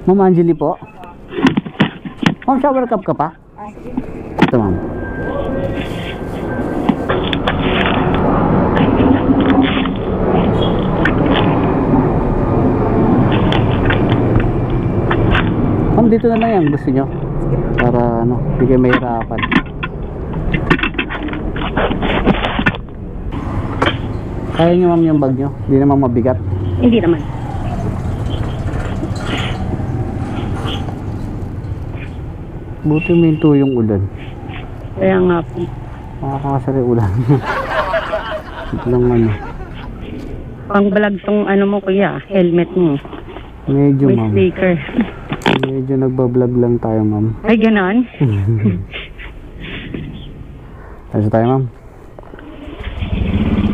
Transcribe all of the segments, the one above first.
Ma'am Angeli po. Ma'am, shower cup ka pa? Ito, ma'am. Ma'am, dito na lang yan. Gusto nyo? Para ano, hindi kayo mahirapan. Kaya nyo, ma'am, yung bag nyo? Hindi naman mabigat? Hindi naman. Buti minto yung ulan. Kaya nga po. Makakasari ulan. Lang ano. Pang vlog tong ano mo kuya, helmet mo. Medyo, May ma'am. sticker. Medyo nagbablog lang tayo, ma'am. Ay, ganon? Ayos tayo, ma'am.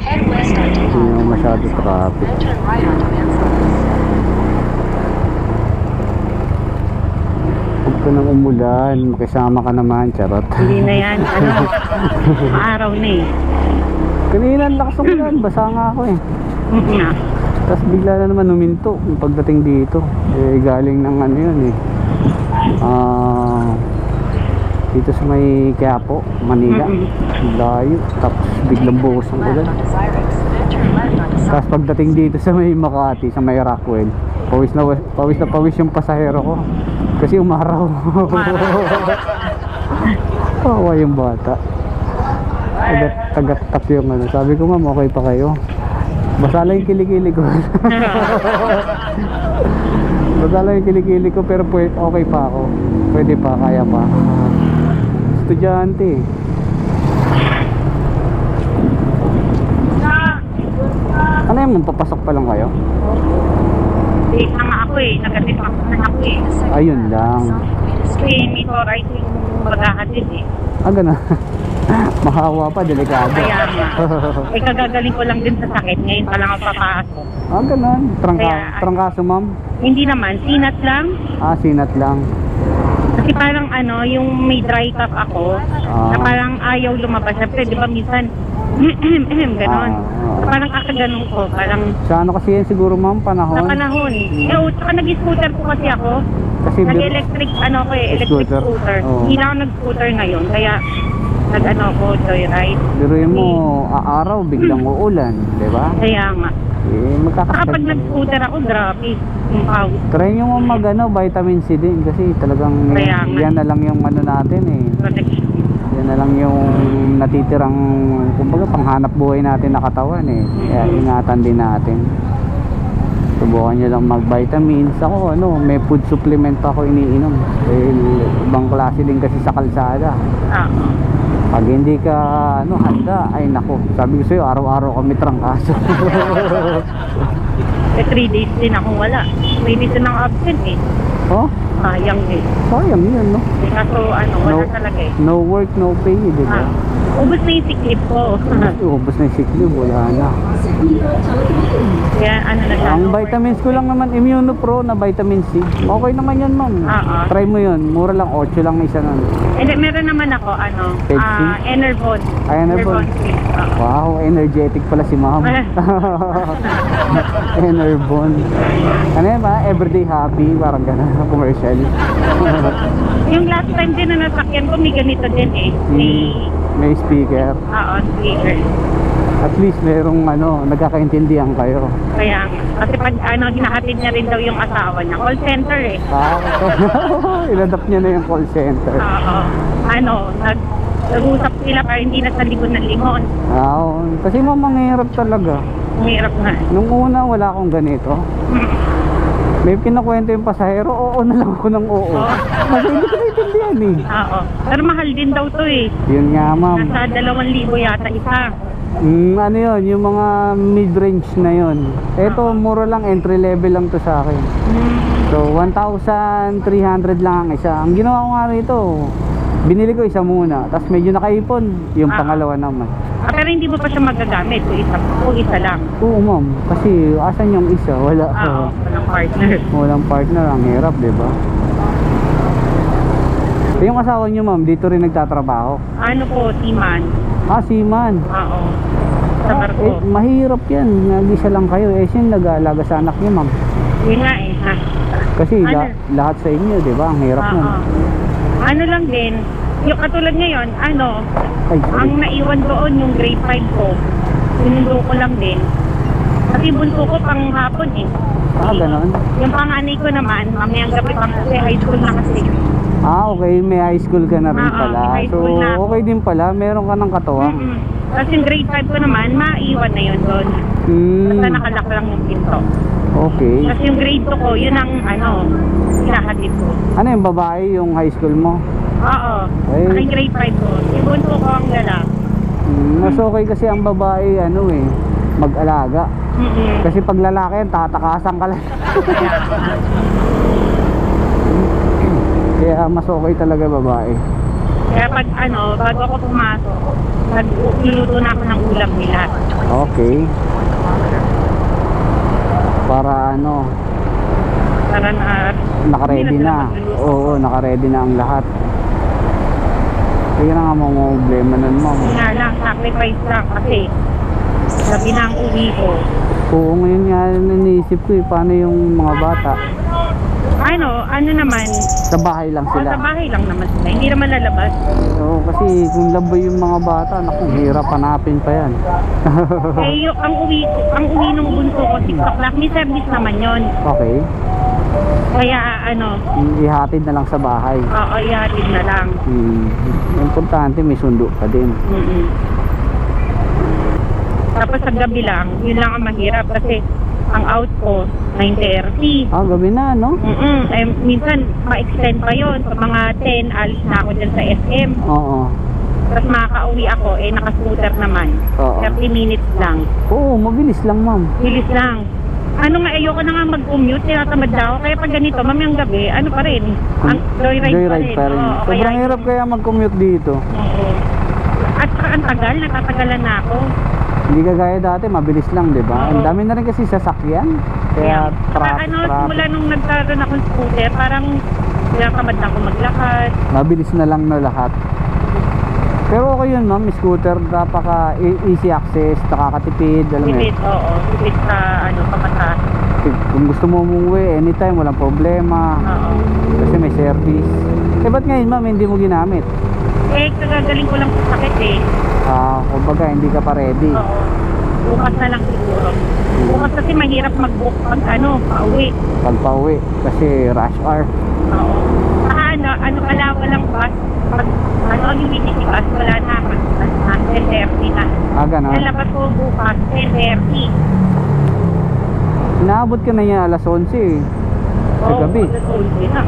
Hindi naman masyado traffic. Huwag ka nang umulan. Makisama ka naman, charot. Hindi na yan. Ano? Maaraw na eh. Kanina ang lakas ng ulan. Basa nga ako eh. Nga. Tapos bigla na naman huminto yung pagdating dito. Eh, galing ng ano yun eh. Dito sa may Quiapo, Manila. Layo. Tapos biglang buhos ng ulan. Tapos pagdating dito sa may Makati, sa may Rockwell, pawis na pawis yung pasahero ko. Kasi umaraw. Kawawa yung bata. Tagat-tap yung ano. Sabi ko, ma'am, okay pa kayo? Basa lang yung kilikili ko. Basa lang yung kilikili ko, pero okay pa ako. Pwede pa, kaya pa. Estudyante. Ano yun, papasok pa lang kayo? Hindi nga ako eh. Nagkatipak na ako eh. Ayun lang. Kasi may right yung maghahatid eh. Gano'n. Mahawa pa, delikado. Kaya nga. Eh kagagaling ko lang din sa sakit. Ngayon pa lang ako papasok. Gano'n. Kaya- Trangkaso, ma'am? Hindi naman. Sinat lang. Sinat lang. Kasi parang ano, yung may dry cough ako, na parang ayaw lumabas. Siyempre, di ba minsan, ganon. Parang kakaganon ko, parang Sa ano kasi yan siguro, ma'am, panahon? sa panahon. Tsaka nag-scooter po kasi ako. Kasi Nag-electric, ano ko eh, electric Scooter? scooter. Oo. Hindi na ako nag-scooter ngayon, kaya nag-ano ko, joyride. biruin mo, araw, biglang uulan, di ba? Kaya nga. Eh, Saka pag magkakasagdag. nag-scooter ako, grabe. Yung pawis. Try nyo mo vitamin C din kasi talagang Kaya nga. yan na lang yung ano natin eh. Protection. Yan na lang yung natitirang, kumbaga, panghanap buhay natin na katawan eh. Kaya ingatan din natin. Subukan nyo lang mag-vitamins. Ako, may food supplement pa ako iniinom. Ibang klase din kasi sa kalsada. Pag hindi ka, handa, ay nako. Sabi ko sa'yo, araw-araw kami trangkaso. 3 days din ako wala. May reason ng absent eh. Oh, Sayang eh. sayang yun, no? Kaso wala talaga eh. No work, no pay, di ba? Ubus na yung sick leave ko. Ubus na yung sick leave, wala na. Kaya ano na siya. Ang vitamins ko lang naman, Immunopro na vitamin C. Okay naman yun, ma'am. Try mo yun. Mura lang, 8 lang isa nun. And then, meron naman ako, Pepsi? Enervon. Enervon. Wow, energetic pala si ma'am. Enervon. Ano yun ba? Everyday happy, parang gano'n. Commercial. Yung last time din na nasakyan ko, may ganito din eh. May speaker. Speaker. At least merong nagkakaintindihan kayo. Kaya, kasi pag hinahatid niya rin daw yung asawa niya. Call center eh. Inadapt niya na yung call center. Nag-usap sila para hindi na sa likod ng lingon. Kasi mamangirap talaga. Mahirap na. Nung una wala akong ganito. May kinakwento yung pasahero, oo na lang ako ng oo. Kasi hindi ko naiintindihan eh. Pero mahal din daw to eh. Yun nga, ma'am. Nasa 2,000 yata isa. Ano yun, yung mga mid-range na yun. Ito, mura lang, entry level lang to sa akin. So, 1,300 lang ang isa. Ang ginawa ko nga rito, binili ko isa muna. Tapos medyo nakaipon, yung pangalawa naman. Pero hindi mo pa siya magagamit kung isa lang. Oo, ma'am. Kasi asan yung isa? Wala. Walang partner. Walang partner, ang hirap, diba? Yung asawa nyo, ma'am, dito rin nagtatrabaho? Ano po, seaman. Seaman. Oo. Sa barko. Mahirap yan. Nag-isa lang kayo. Sino nag-aalaga sa anak niyo, ma'am? Yun nga eh, Ah, Kasi Ano? lahat sa inyo, di ba? Ang hirap nun. oo. Ano lang din, yung katulad ngayon, ano, Ay, sorry. ang naiwan doon yung grade 5 ko, sinundo ko lang din. Kasi bunso ko pang hapon eh. Ah, ganon. Yung panganay ko naman, mamayang gabi pang kasi high school na kasi. Ah, okay. May high school ka na rin Oo, pala. may high So, school na ako. okay din pala. Meron ka ng katuwang. Tapos yung grade 5 ko naman, maiwan na yun doon. Basta nakalak lang yung pinto. Okay. Kasi yung grade 2 ko, yun ang ano, hinahatid ko. Ano yung babae, yung high school mo? Oo, Ay. aking grade 5 ko. Yung bunso ko ang lalaki. Mas okay kasi ang babae, ano eh, mag-alaga. Kasi pag lalaki yan, tatakasan ka lang. Kaya mas okay talaga babae. Kaya pag ano, bago ako pumasok, nagluto na ako ng ulam nila. Okay. Para ano, Para na, naka-ready hindi na. sila magluluto. Oo, naka-ready na ang lahat. Kaya na nga mga problema nun, ma'am. Yun nga lang, sacrifice lang kasi sabi na ang uwi ko. Oo, ngayon nga naisip ko eh, paano yung mga bata? Ano naman, Sa bahay lang sa sila. bahay lang naman sila, hindi naman lalabas. Oo, kasi kung laboy yung mga bata, naku, hirap hanapin pa yan. Eh, yung, ang uwi ng bunso ko, 6 o'clock, may service naman yon. Okay. Kaya ano, Ihatid na lang sa bahay. oo, ihatid na lang. Importante may sundo ka din. Tapos sa gabi lang, yun lang ang mahirap kasi ang out ko, 9:30. Ah, gabi na, no? Eh, minsan, ma-extend pa yun. Sa mga 10, alis na ako dyan sa SM. Oo. Tapos makaka-uwi ako, eh, naka-scooter naman. Oo. 30 minutes lang. Oo, mabilis lang, ma'am. Bilis lang. Ano nga, ayoko na nga mag-commute, tinatamad na ako. Kaya pag ganito, mamayang gabi, ano pa rin? Ang joyride pa rin. Oo, Sobrang hirap kaya mag-commute dito. Oo. At saka ang tagal, natatagalan na ako. Hindi kagaya dati, mabilis lang, di ba? Oo. Ang dami na rin kasi sasakyan. Kaya Saka ano, simula nung nagkaroon akong scooter, parang tinatamad na ako maglakad. mabilis na lang na lahat. Pero okay yun, ma'am, scooter, napaka easy access, nakakatipid, alam mo yun. Tipid, oo. Tipid sa, pamatas. Kung gusto mo umuwi, anytime, walang problema. Oo. Kasi may service. Eh, ba't ngayon, ma'am, hindi mo ginamit? Eh, kagagaling ko lang sa sakit eh. Kumbaga, hindi ka pa ready. Oo. Bukas na lang siguro. Bukas kasi mahirap mag-book pag pauwi. Pag pauwi, kasi rush hour. Oo. Saka wala, walang bus. Pag ang yung bus, wala na. 10:30 na. Gano'n. Lalabas ko bukas, 10:30. Inaabot ka na niya alas 11 eh. Sa Oo, gabi. alas 11 na.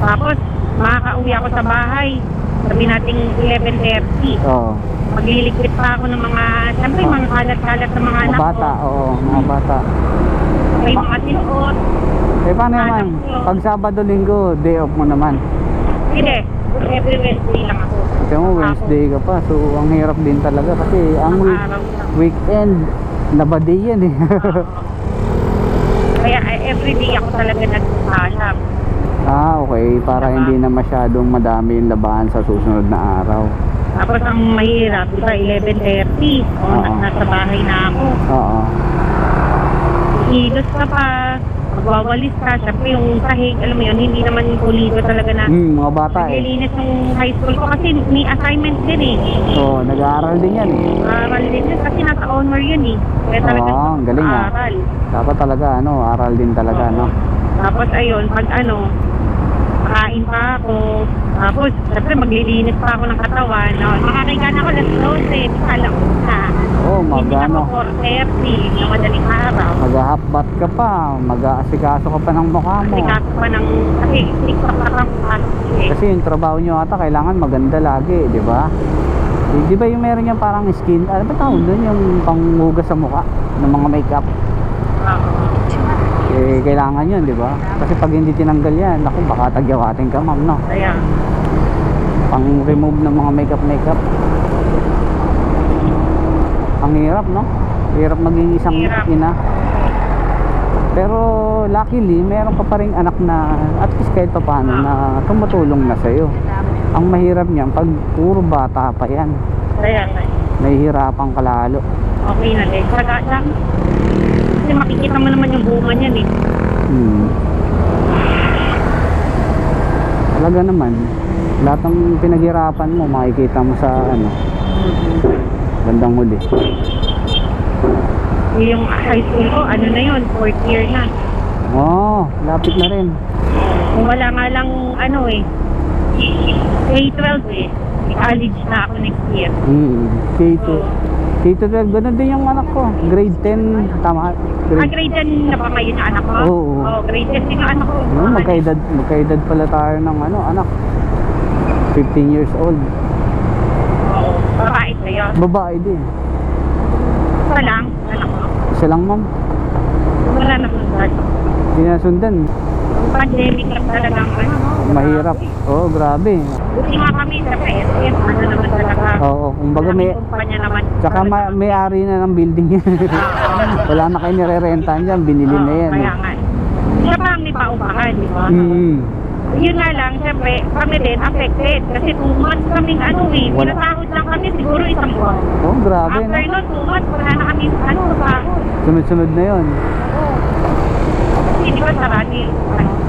Tapos, makaka-uwi ako sa bahay. Sabi natin 11:30. Oo. Magliligpit pa ako ng mga, siyempre mga kalat-kalat ng mga Mga anak bata, ko. oo, mga bata. May mga tinot. Eh, paano naman? Pag Sabado, Linggo, day off mo naman. Hindi, every Wednesday lang ako. Kaya mo, Wednesday ka pa. So, ang hirap din talaga kasi ang Ang araw lang. weekend, labaday yan eh. Kaya everyday ako talaga nagsasalap. Okay. Para hindi na masyadong madami yung labahan sa susunod na araw. Tapos ang mahirap, di ba, 11:30. Oo. Nasa bahay na ako. Oo. Ilos ka pa, magwawalis ka. Siyempre yung sahig, alam mo yun, hindi naman pulido talaga na. Mga bata eh. Naglilinis ng high school ko kasi may assignment din eh. Oo, nag-aaral din yan eh. Aral din yun kasi nasa honor yun eh. Kaya talaga ang galing ah. aral. Dapat talaga, aral din talaga, no? Tapos ayun, pag kain pa ako. Tapos, syempre maglilinis pa ako ng katawan. No? Makakaiga na ako alas 12, misala ko na. Oo, Hindi na ako 4:30 na madaling araw. Mag-half-bath ka pa, mag-aasikaso ka pa ng mukha mo. Kasi kaso pa ng, kasi TikTok pa lang eh. Kasi yung trabaho nyo ata, kailangan maganda lagi, di ba? Di ba yung meron yung parang skin, ano ba tawag doon, yung panghugas sa mukha ng mga makeup? Eh, kailangan yun, di ba? Kasi pag hindi tinanggal yan, naku, baka tagyawatin ka, ma'am, no? Kaya, Pang-remove ng mga makeup. Ang hirap, no? Hirap maging isang Hirap. ina. Pero luckily, meron ka pa rin anak na at least kahit pa paano na tumutulong na sa'yo. Ang mahirap niyan, pag puro bata pa yan, kaya, nahihirapan ka lalo. okay na din. Saga lang. Kasi makikita mo naman yung bunga niyan eh. Talaga naman, lahat ng pinaghirapan mo, makikita mo sa ano, bandang huli. Yung high school ko, ano na yun, 4th year na. Oo, lapit na rin. Kung wala nga lang, ano eh, K-12 eh. College na ako next year. K2. K12, ganun din yung anak ko. Grade 10, tama. Grade 10 na ba ngayon yung anak ko? Oo. Grade 10 din yung anak ko. Magkaedad pala tayo ng ano, anak. 15 years old. Oo, babae sa'yo. Babae din. Isa lang, anak ko. Isa lang, ma'am. Wala na sundan. Sinasundan. Pandemic lang talagang ano. Mahirap. Oo, grabe. Buti nga kami sa PSM, ano naman talaga. Oo, kumbaga may... kumpanya naman. Tsaka may-ari na ng building yan. Wala na kayo nire-rentahan dyan, binili na yan. Kaya nga. Siya pa ang may paupahan, di ba? Yun nga lang, siyempre, kami din affected. Kasi 2 months kaming ano eh. Wala. Pinasahod lang kami siguro isang buwan. Oh, grabe, After no? nun, 2 months, wala na kami ano, sahod. Sunod-sunod na yun. Kasi di ba sarani,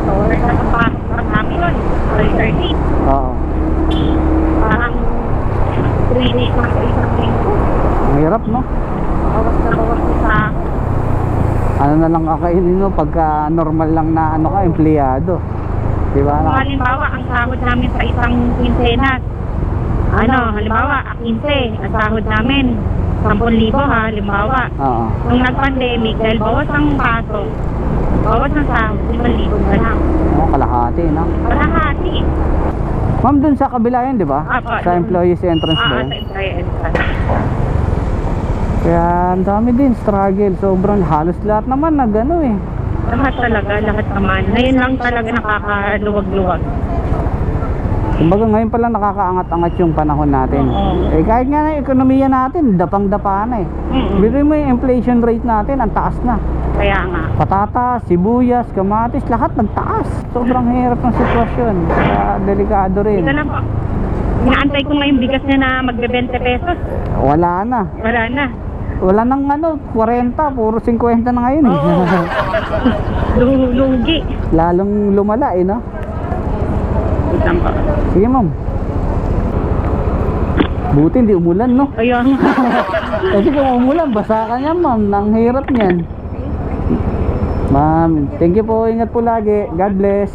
store, nakapasok namin nun, 30. Oo. Parang 3 days na isang linggo. Ang hirap, no? Bawas na bawas ko sa Ano na lang kakainin mo pagka normal lang na ano ka, empleyado. Diba? kung halimbawa, ang sahod namin sa isang quincenas, halimbawa, 15, ang sahod namin, 10,000 ha, halimbawa. Oo. Nung nag-pandemic, dahil bawas ang pasok, bawas ang sahod, 5,000 na lang. Oo, kalahati, no? Kalahati. Ma'am, dun sa kabila yun, di ba? Apo, Sa dun. employees entrance ba Sa yun? employee. Kaya ang dami din, struggle. Sobrang halos lahat naman nag-ano eh. Lahat talaga, lahat naman. Ngayon lang talaga nakakaluwag-luwag. Kumbaga ngayon pa lang nakakaangat-angat yung panahon natin. Oo. Eh kahit nga na yung ekonomiya natin, dapang-dapa na eh. Biruin mo yung inflation rate natin, ang taas na. Kaya nga. Patatas, sibuyas, kamatis, lahat nagtaas. Sobrang hirap ng sitwasyon. Kaya delikado rin. Ito na po. Inaantay ko ngayon bigas niya na magbe-20 pesos. Wala na. Wala na. Wala nang 40, puro 50 na ngayon eh. Lugi. Lalong lumala eh, no? Isang pa. Sige, ma'am. Buti hindi umulan, no? Ayun. Kasi kung umulan, basa ka niyan, ma'am. Nang hirap niyan. Ma'am, thank you po. Ingat po lagi. God bless.